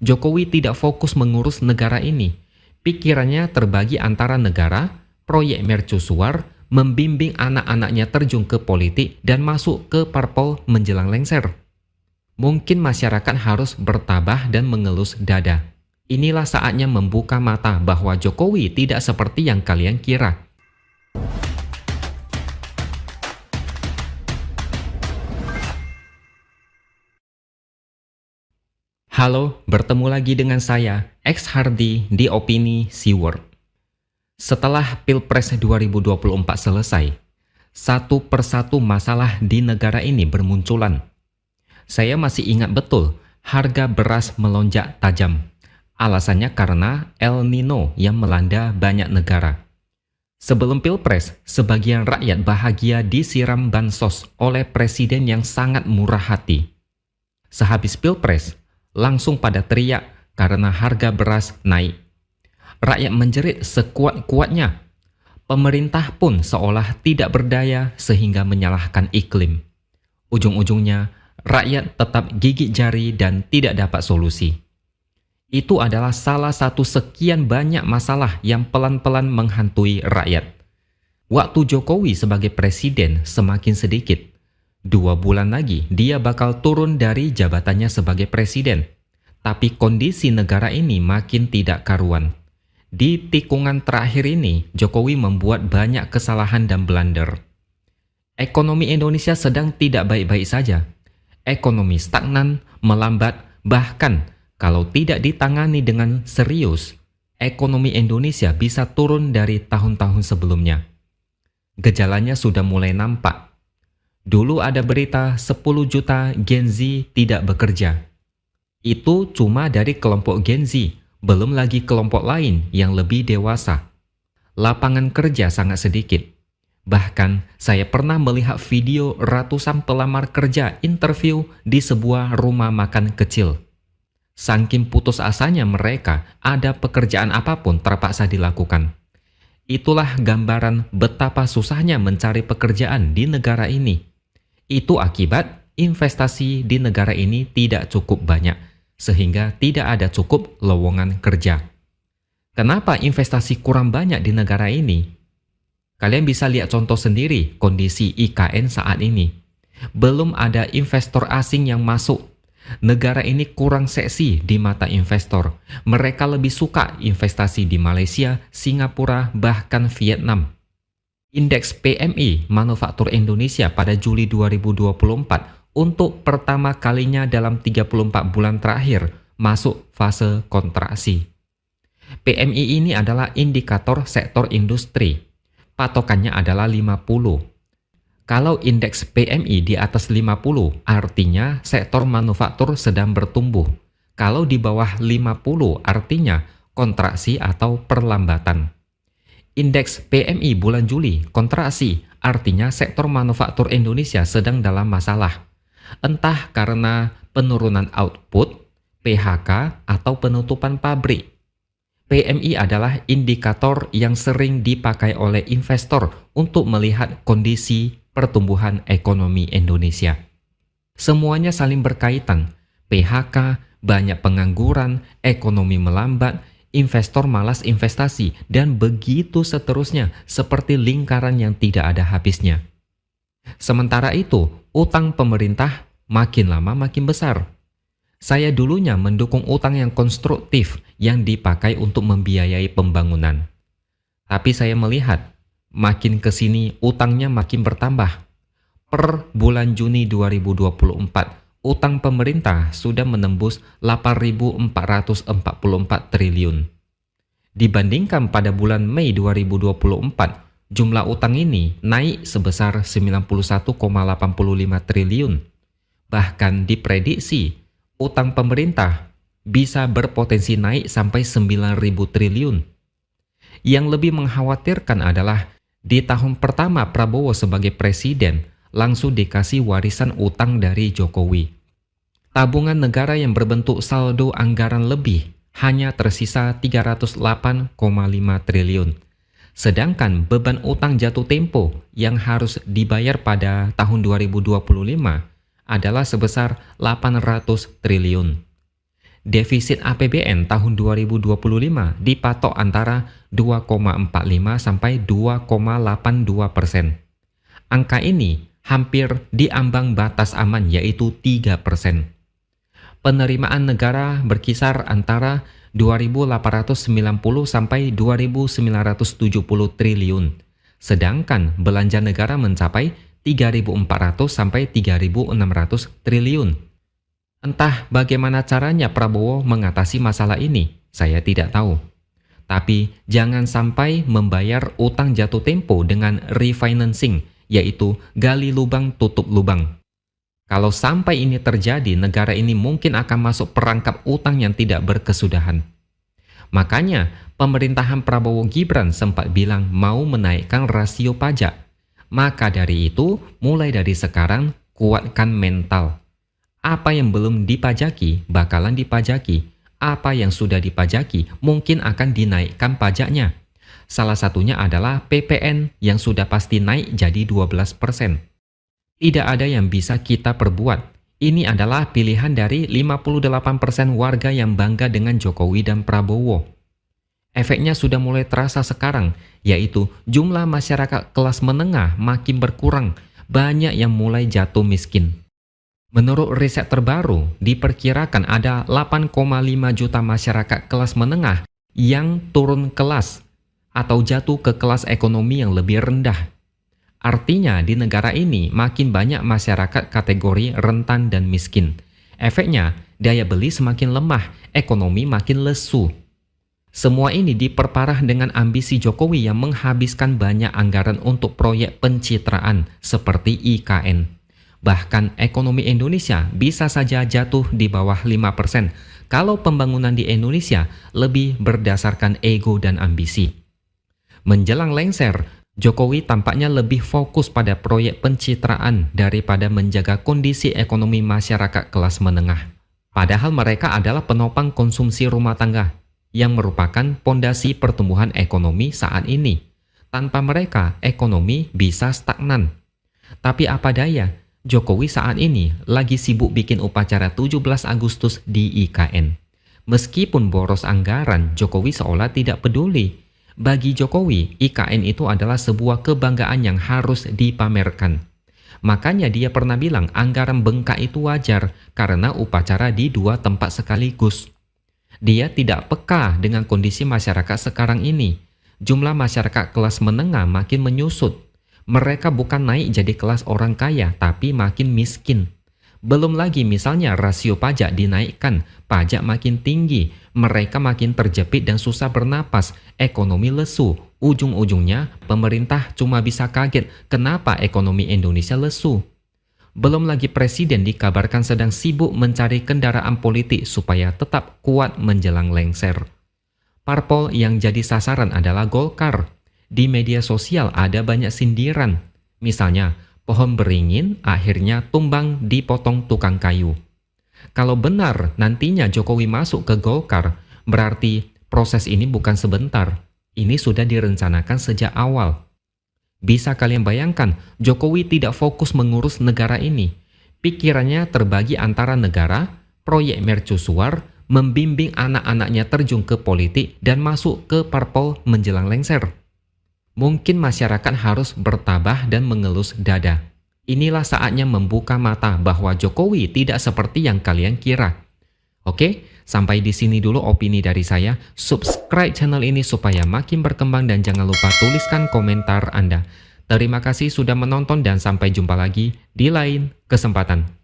Jokowi tidak fokus mengurus negara ini. Pikirannya terbagi antara negara, proyek mercusuar, membimbing anak-anaknya terjun ke politik dan masuk ke parpol menjelang lengser. Mungkin masyarakat harus bertabah dan mengelus dada. Inilah saatnya membuka mata bahwa Jokowi tidak seperti yang kalian kira. Halo, bertemu lagi dengan saya, X Hardy di Opini Seaword. Setelah Pilpres 2024 selesai, satu persatu masalah di negara ini bermunculan. Saya masih ingat betul, harga beras melonjak tajam. Alasannya karena El Nino yang melanda banyak negara. Sebelum Pilpres, sebagian rakyat bahagia disiram bansos oleh presiden yang sangat murah hati. Sehabis Pilpres, langsung pada teriak karena harga beras naik. Rakyat menjerit sekuat-kuatnya. Pemerintah pun seolah tidak berdaya sehingga menyalahkan iklim. Ujung-ujungnya, rakyat tetap gigit jari dan tidak dapat solusi. Itu adalah salah satu sekian banyak masalah yang pelan-pelan menghantui rakyat. Waktu Jokowi sebagai presiden semakin sedikit. 2 bulan lagi dia bakal turun dari jabatannya sebagai presiden. Tapi kondisi negara ini makin tidak karuan. Di tikungan terakhir ini, Jokowi membuat banyak kesalahan dan blunder. Ekonomi Indonesia sedang tidak baik-baik saja. Ekonomi stagnan, melambat, bahkan kalau tidak ditangani dengan serius, ekonomi Indonesia bisa turun dari tahun-tahun sebelumnya. Gejalanya sudah mulai nampak. Dulu ada berita 10 juta Gen Z tidak bekerja. Itu cuma dari kelompok Gen Z, belum lagi kelompok lain yang lebih dewasa. Lapangan kerja sangat sedikit. Bahkan saya pernah melihat video ratusan pelamar kerja interview di sebuah rumah makan kecil. Saking putus asanya mereka, ada pekerjaan apapun terpaksa dilakukan. Itulah gambaran betapa susahnya mencari pekerjaan di negara ini. Itu akibat investasi di negara ini tidak cukup banyak, sehingga tidak ada cukup lowongan kerja. Kenapa investasi kurang banyak di negara ini? Kalian bisa lihat contoh sendiri kondisi IKN saat ini. Belum ada investor asing yang masuk. Negara ini kurang seksi di mata investor. Mereka lebih suka investasi di Malaysia, Singapura, bahkan Vietnam. Indeks PMI Manufaktur Indonesia pada Juli 2024 untuk pertama kalinya dalam 34 bulan terakhir masuk fase kontraksi. PMI ini adalah indikator sektor industri. Patokannya adalah 50. Kalau indeks PMI di atas 50, artinya sektor manufaktur sedang bertumbuh. Kalau di bawah 50, artinya kontraksi atau perlambatan. Indeks PMI bulan Juli kontraksi, artinya sektor manufaktur Indonesia sedang dalam masalah. Entah karena penurunan output, PHK, atau penutupan pabrik. PMI adalah indikator yang sering dipakai oleh investor untuk melihat kondisi pertumbuhan ekonomi Indonesia. Semuanya saling berkaitan. PHK, banyak pengangguran, ekonomi melambat, investor malas investasi, dan begitu seterusnya seperti lingkaran yang tidak ada habisnya. Sementara itu, utang pemerintah makin lama makin besar. Saya dulunya mendukung utang yang konstruktif yang dipakai untuk membiayai pembangunan. Tapi saya melihat makin ke sini utangnya makin bertambah. Per bulan Juni 2024, utang pemerintah sudah menembus 8.444 triliun. Dibandingkan pada bulan Mei 2024, jumlah utang ini naik sebesar 91,85 triliun. Bahkan diprediksi, utang pemerintah bisa berpotensi naik sampai 9.000 triliun. Yang lebih mengkhawatirkan adalah di tahun pertama Prabowo sebagai presiden, langsung dikasih warisan utang dari Jokowi. Tabungan negara yang berbentuk saldo anggaran lebih hanya tersisa 308,5 triliun. Sedangkan beban utang jatuh tempo yang harus dibayar pada tahun 2025 adalah sebesar 800 triliun. Defisit APBN tahun 2025 dipatok antara 2,45 sampai 2,82%. Angka ini hampir di ambang batas aman yaitu 3%. Penerimaan negara berkisar antara 2.890 sampai 2.970 triliun. Sedangkan belanja negara mencapai 3.400 sampai 3.600 triliun. Entah bagaimana caranya Prabowo mengatasi masalah ini, saya tidak tahu. Tapi jangan sampai membayar utang jatuh tempo dengan refinancing, yaitu gali lubang tutup lubang. Kalau sampai ini terjadi, negara ini mungkin akan masuk perangkap utang yang tidak berkesudahan. Makanya, pemerintahan Prabowo Gibran sempat bilang mau menaikkan rasio pajak. Maka dari itu, mulai dari sekarang, kuatkan mental. Apa yang belum dipajaki, bakalan dipajaki. Apa yang sudah dipajaki, mungkin akan dinaikkan pajaknya. Salah satunya adalah PPN yang sudah pasti naik jadi 12%. Tidak ada yang bisa kita perbuat. Ini adalah pilihan dari 58% warga yang bangga dengan Jokowi dan Prabowo. Efeknya sudah mulai terasa sekarang, yaitu jumlah masyarakat kelas menengah makin berkurang, banyak yang mulai jatuh miskin. Menurut riset terbaru, diperkirakan ada 8,5 juta masyarakat kelas menengah yang turun kelas atau jatuh ke kelas ekonomi yang lebih rendah. Artinya di negara ini makin banyak masyarakat kategori rentan dan miskin. Efeknya, daya beli semakin lemah, ekonomi makin lesu. Semua ini diperparah dengan ambisi Jokowi yang menghabiskan banyak anggaran untuk proyek pencitraan seperti IKN. Bahkan ekonomi Indonesia bisa saja jatuh di bawah 5% kalau pembangunan di Indonesia lebih berdasarkan ego dan ambisi. Menjelang lengser, Jokowi tampaknya lebih fokus pada proyek pencitraan daripada menjaga kondisi ekonomi masyarakat kelas menengah. Padahal mereka adalah penopang konsumsi rumah tangga yang merupakan pondasi pertumbuhan ekonomi saat ini. Tanpa mereka, ekonomi bisa stagnan. Tapi apa daya, Jokowi saat ini lagi sibuk bikin upacara 17 Agustus di IKN. Meskipun boros anggaran, Jokowi seolah tidak peduli. Bagi Jokowi, IKN itu adalah sebuah kebanggaan yang harus dipamerkan. Makanya dia pernah bilang anggaran bengkak itu wajar karena upacara di dua tempat sekaligus. Dia tidak peka dengan kondisi masyarakat sekarang ini. Jumlah masyarakat kelas menengah makin menyusut. Mereka bukan naik jadi kelas orang kaya, tapi makin miskin. Belum lagi misalnya rasio pajak dinaikkan, pajak makin tinggi, mereka makin terjepit dan susah bernapas, ekonomi lesu. Ujung-ujungnya, pemerintah cuma bisa kaget kenapa ekonomi Indonesia lesu. Belum lagi presiden dikabarkan sedang sibuk mencari kendaraan politik supaya tetap kuat menjelang lengser. Parpol yang jadi sasaran adalah Golkar. Di media sosial ada banyak sindiran. Misalnya, pohon beringin akhirnya tumbang dipotong tukang kayu. Kalau benar nantinya Jokowi masuk ke Golkar, berarti proses ini bukan sebentar. Ini sudah direncanakan sejak awal. Bisa kalian bayangkan, Jokowi tidak fokus mengurus negara ini. Pikirannya terbagi antara negara, proyek mercusuar, membimbing anak-anaknya terjun ke politik dan masuk ke parpol menjelang lengser. Mungkin masyarakat harus bertabah dan mengelus dada. Inilah saatnya membuka mata bahwa Jokowi tidak seperti yang kalian kira. Oke, sampai di sini dulu opini dari saya. Subscribe channel ini supaya makin berkembang dan jangan lupa tuliskan komentar Anda. Terima kasih sudah menonton dan sampai jumpa lagi di lain kesempatan.